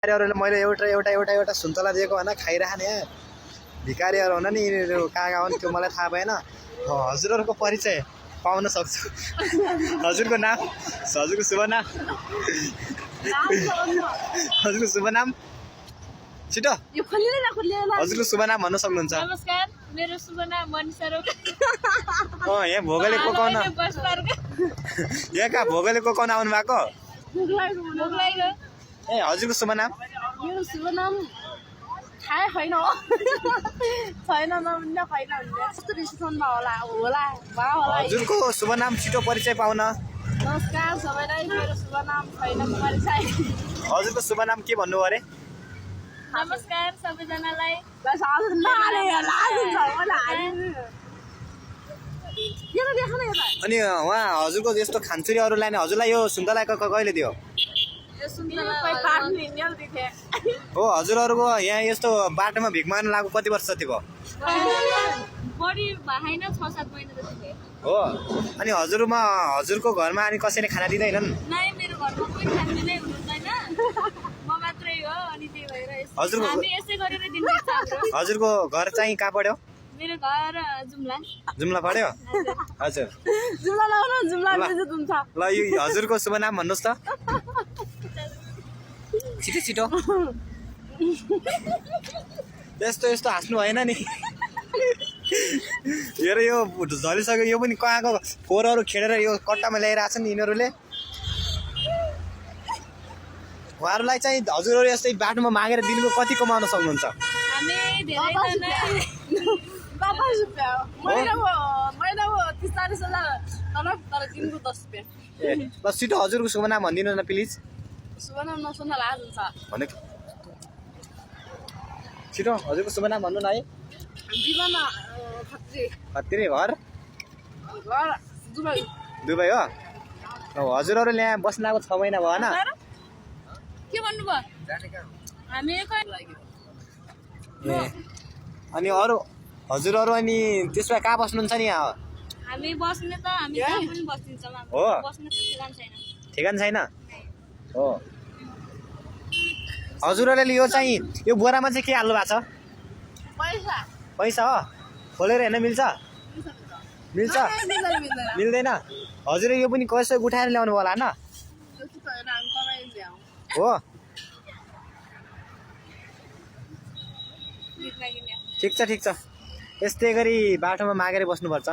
भिखारीहरूले मैले एउटा एउटा एउटा एउटा सुन्तला दिएको होइन खाइरहने भिखारीहरू हुन नि यिनीहरू कहाँ कहाँ हुन् त्यो मलाई थाहा भएन हजुरहरूको परिचय पाउन सक्छु हजुरको नाम हजुरको शुभ नाम हजुरको शुभ नाम छिटो हजुरको शुभ नाम भन्न सक्नुहुन्छ नमस्कार मेरो शुभ नाम मनिषा रोका यहाँ भोगले कोकाउन यहाँ कहाँ भोगले कोकाउन आउनु भएको ए हजुरको शुभ नाम मेरो शुभ नाम थाहा छैन छैन नभन्दा छैन कस्तो रिसेप्सनमा होला होला हजुरको शुभ नाम छिटो परिचय पाउन नमस्कार सबैलाई मेरो शुभ नाम छैन परिचय हजुरको शुभ नाम के भन्नु अरे नमस्कार सबैजनालाई अनि उहाँ हजुरको यस्तो खान्छुरीहरूलाई हजुरलाई यो सुन्तलाको कहिले दियो हो हजुरहरूको यहाँ यस्तो बाटोमा भिख माग्नु लागेको कति वर्ष जति भयो बढी भएन 6-7 महिना जति भयो हो अनि हजुरको घरमा अनि कसैले खाना दिँदैनन् नै मेरो घरमा कोही खाने हुनुहुँदैन म मात्रै हो अनि त्यही भएर हामी यसै गरेर दिन्छ हजुरको घर चाहिँ कहाँ पढ्यो मेरो घर जुम्ला जुम्ला पढ्यो हजुर जुम्ला लाउन जुम्ला बेइज्जत हुन्छ ल यो हजुरको शुभ नाम भन्नुहोस् त छिटो छिटो यस्तो यस्तो हाँस्नु भएन नि हेर यो झलिसक्यो यो पनि कहाँको फोहोरहरू खेडेर यो कट्टामा ल्याइरहेको छन् यिनीहरूले उहाँहरूलाई चाहिँ हजुरहरू यस्तै बाटोमा मागेर दिनको कति कमाउन सक्नुहुन्छ हामी धेरै ल छिटो हजुरको शुभ नाम भनिदिनु न प्लिज शुभ नाम नसुन्दा लाज हुन्छ भने छिटो हजुरको शुभ नाम भन्नु न है जीवनमा खत्री घर घर दुबई हो हजुरहरू यहाँ बस्न आएको 6 महिना भयो होइन के भन्नुभयो हामी अनि अरू हजुरहरू अनि त्यसमा कहाँ बस्नुहुन्छ नि यहाँ हामी बस्ने त हामी जहाँ पनि बस्दिन्छौँ हो बस्ने त ठेगान छैन ठेगान छैन हो हजुरहरूले यो चाहिँ यो बोरामा चाहिँ के हाल्नु भएको छ पैसा पैसा हो खोलेर हेर्न मिल्छ मिल्छ मिल्दैन हजुर यो पनि कसै उठाएर ल्याउनु होला होइन हो ठिक छ यस्तै गरी बाटोमा मागेर बस्नुपर्छ